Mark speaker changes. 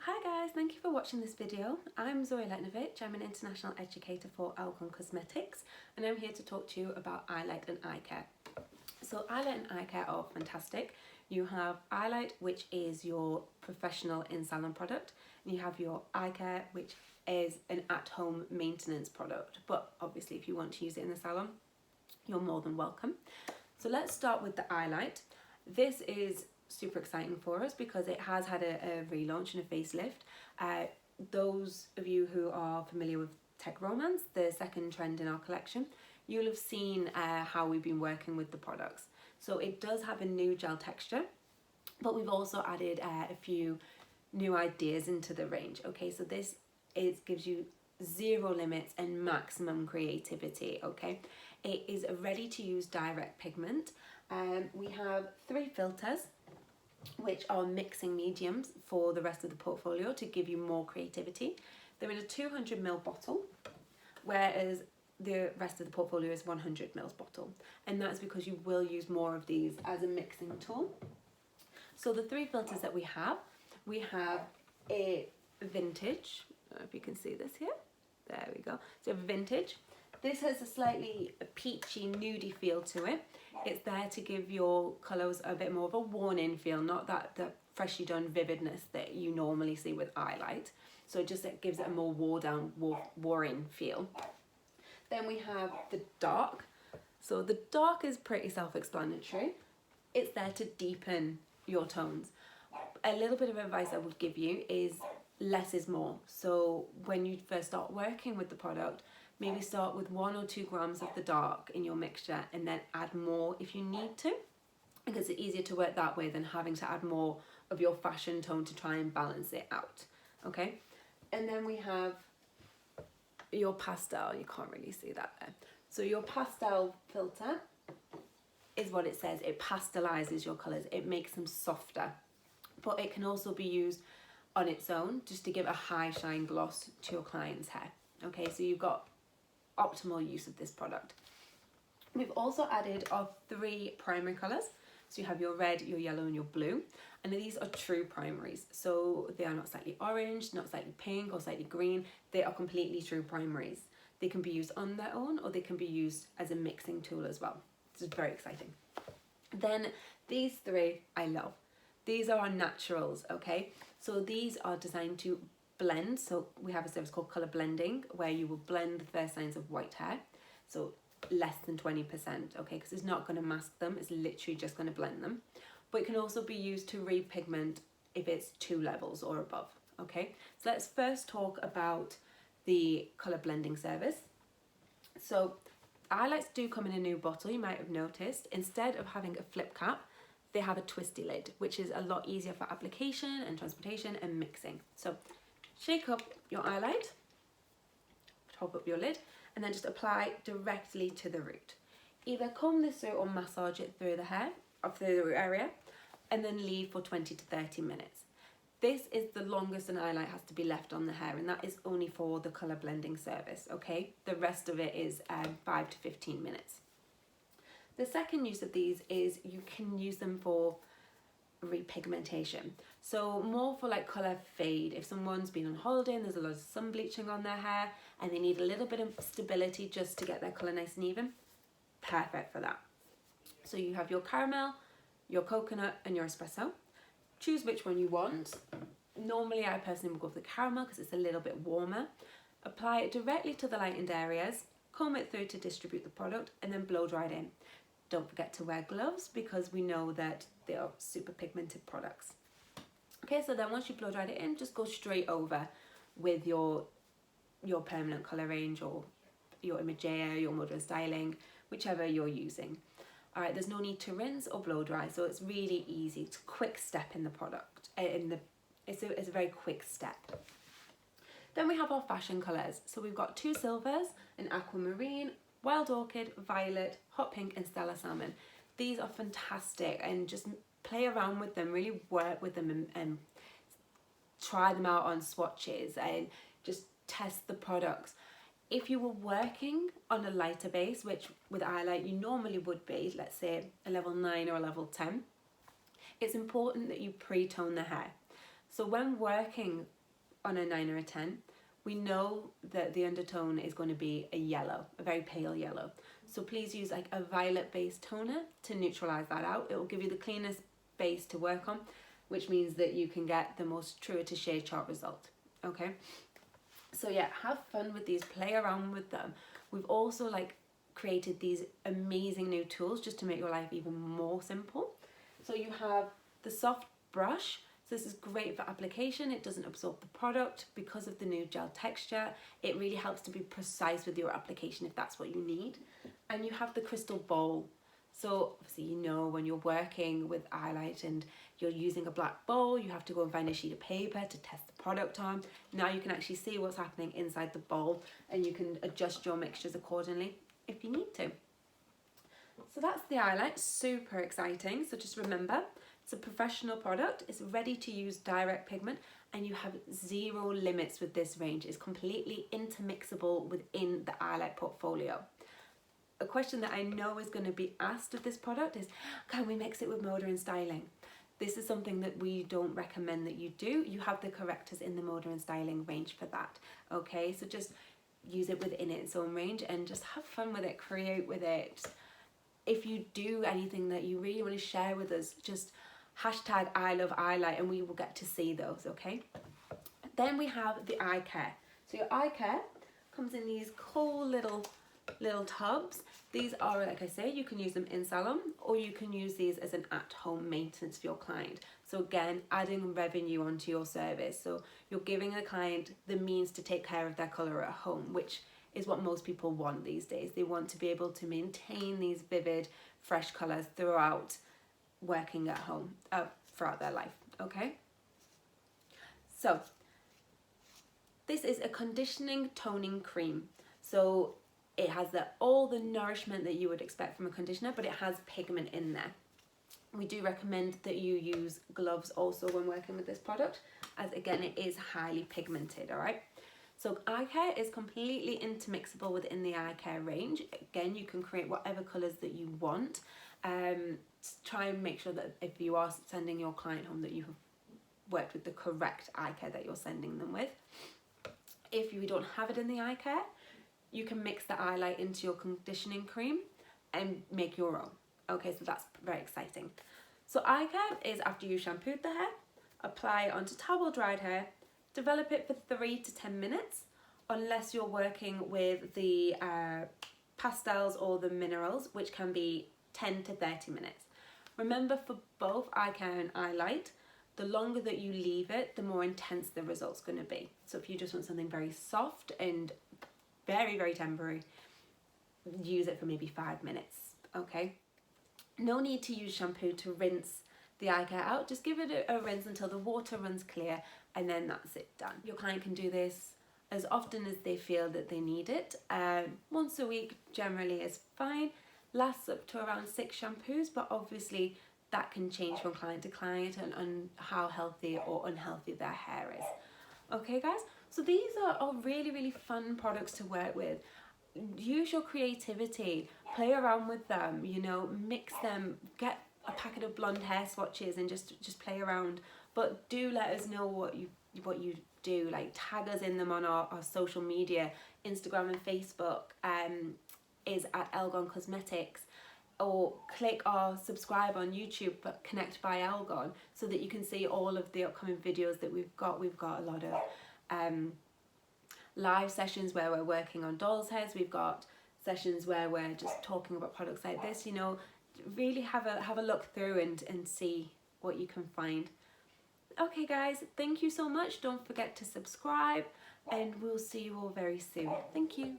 Speaker 1: Hi guys, thank you for watching this video. I'm Zoey Olechnowicz, I'm an international educator for Elgon Cosmetics, and I'm here to talk to you about eyelight and eye care. So eyelight and eye care are fantastic. You have eyelight, which is your professional in-salon product, and you have your eye care, which is an at-home maintenance product. But obviously if you want to use it in the salon, you're more than welcome. So let's start with the eyelight. This is super exciting for us because it has had a relaunch and a facelift. Those of you who are familiar with Tech Romance, the second trend in our collection, you'll have seen how we've been working with the products. So it does have a new gel texture, but we've also added a few new ideas into the range. Okay, so this gives you zero limits and maximum creativity. Okay, it is a ready to use direct pigment. We have 3 filters, which are mixing mediums for the rest of the portfolio to give you more creativity. They're in a 200 ml bottle, whereas the rest of the portfolio is 100 ml bottle, and that's because you will use more of these as a mixing tool. So the 3 filters that we have a vintage, I don't know if you can see this here, there we go, so vintage. This has a slightly peachy, nudie feel to it. It's there to give your colours a bit more of a worn-in feel, not that freshly done vividness that you normally see with highlight. So it gives it a more wore-in feel. Then we have the dark. So the dark is pretty self-explanatory. It's there to deepen your tones. A little bit of advice I would give you is less is more. So when you first start working with the product, maybe start with 1 or 2 grams of the dark in your mixture and then add more if you need to, because it's easier to work that way than having to add more of your fashion tone to try and balance it out. Okay, and then we have your pastel. You can't really see that there. So your pastel filter is what it says. It pastelizes your colors. It makes them softer, but it can also be used on its own just to give a high shine gloss to your client's hair. Okay, so you've got optimal use of this product. We've also added our 3 primary colors. So you have your red, your yellow and your blue, and these are true primaries. So they are not slightly orange, not slightly pink or slightly green. They are completely true primaries. They can be used on their own or they can be used as a mixing tool as well. This is very exciting. Then these 3 I love. These are our naturals, okay? So these are designed to blend. So we have a service called color blending where you will blend the first signs of white hair, so less than 20%, okay, because it's not going to mask them, it's literally just going to blend them. But it can also be used to repigment if it's 2 levels or above. Okay, so let's first talk about the color blending service. So highlights do come in a new bottle. You might have noticed, instead of having a flip cap, they have a twisty lid, which is a lot easier for application and transportation and mixing. So shake up your highlight, top up your lid, and then just apply directly to the root. Either comb this through or massage it through the hair, or through the root area, and then leave for 20 to 30 minutes. This is the longest an highlight has to be left on the hair, and that is only for the colour blending service, okay? The rest of it is 5 to 15 minutes. The second use of these is you can use them for repigmentation, so more for like color fade. If someone's been on holiday and there's a lot of sun bleaching on their hair and they need a little bit of stability just to get their color nice and even, perfect for that. So you have your caramel, your coconut and your espresso. Choose which one you want. Normally I personally would go for the caramel because it's a little bit warmer. Apply it directly to the lightened areas, comb it through to distribute the product, and then blow dry it in. Don't forget to wear gloves because we know that they are super pigmented products. Okay, so then once you blow dried it in, just go straight over with your permanent colour range or your Imagea, your modern styling, whichever you're using. All right, there's no need to rinse or blow dry, so it's really easy. It's a quick step in the product. It's a very quick step. Then we have our fashion colours. So we've got 2 silvers, an aquamarine, wild orchid, violet, hot pink and stellar salmon. These are fantastic, and just play around with them, really work with them and try them out on swatches and just test the products. If you were working on a lighter base, which with highlight you normally would be, let's say a level 9 or a level 10, it's important that you pre-tone the hair. So when working on a 9 or a 10. We know that the undertone is going to be a yellow, a very pale yellow. So please use like a violet based toner to neutralize that out. It will give you the cleanest base to work on, which means that you can get the most truer to shade chart result. Okay, so yeah, have fun with these, play around with them. We've also like created these amazing new tools just to make your life even more simple. So you have the soft brush. So this is great for application. It doesn't absorb the product because of the new gel texture. It really helps to be precise with your application if that's what you need. And you have the crystal bowl. So obviously, you know, when you're working with highlight and you're using a black bowl, you have to go and find a sheet of paper to test the product on. Now you can actually see what's happening inside the bowl, and you can adjust your mixtures accordingly if you need to. So that's the highlight, super exciting. So just remember, it's a professional product, it's ready to use direct pigment, and you have zero limits with this range. It's completely intermixable within the highlight portfolio. A question that I know is going to be asked of this product is, can we mix it with motor and styling? This is something that we don't recommend that you do. You have the correctors in the motor and styling range for that. Okay, so just use it within its own range and just have fun with it, create with it. If you do anything that you really want to share with us, just hashtag I love highlight and we will get to see those, okay? Then we have the eye care. So your eye care comes in these cool little tubs. These are, like I say, you can use them in salon or you can use these as an at-home maintenance for your client. So again, adding revenue onto your service. So you're giving the client the means to take care of their colour at home, which is what most people want these days. They want to be able to maintain these vivid, fresh colours throughout working at home, throughout their life, okay? So this is a conditioning toning cream. So it has all the nourishment that you would expect from a conditioner, but it has pigment in there. We do recommend that you use gloves also when working with this product, as again, it is highly pigmented, all right? So eye care is completely intermixable within the eye care range. Again, you can create whatever colours that you want. Try and make sure that if you are sending your client home that you have worked with the correct eye care that you're sending them with. If you don't have it in the eye care, you can mix the highlight into your conditioning cream and make your own. Okay, so that's very exciting. So eye care is after you shampooed the hair, apply onto towel dried hair, develop it for 3 to 10 minutes, unless you're working with the pastels or the minerals, which can be 10 to 30 minutes. Remember, for both eye care and highlight, the longer that you leave it, the more intense the result's going to be. So if you just want something very soft and very, very temporary, use it for maybe 5 minutes, okay? No need to use shampoo to rinse the eye care out. Just give it a rinse until the water runs clear, and then that's it, done. Your client can do this as often as they feel that they need it. Once a week generally is fine. Lasts up to around 6 shampoos, but obviously that can change from client to client and how healthy or unhealthy their hair is. Okay guys, so these are really, really fun products to work with. Use your creativity, play around with them, you know, mix them, get a packet of blonde hair swatches and just play around. But do let us know what you do, like tag us in them on our social media. Instagram and Facebook is at Elgon Cosmetics, or click or subscribe on YouTube, but Connect by Elgon, so that you can see all of the upcoming videos that we've got. We've got a lot of live sessions where we're working on dolls' heads. We've got sessions where we're just talking about products like this. You know, really have a look through and see what you can find. Okay guys, thank you so much. Don't forget to subscribe, and we'll see you all very soon. Thank you.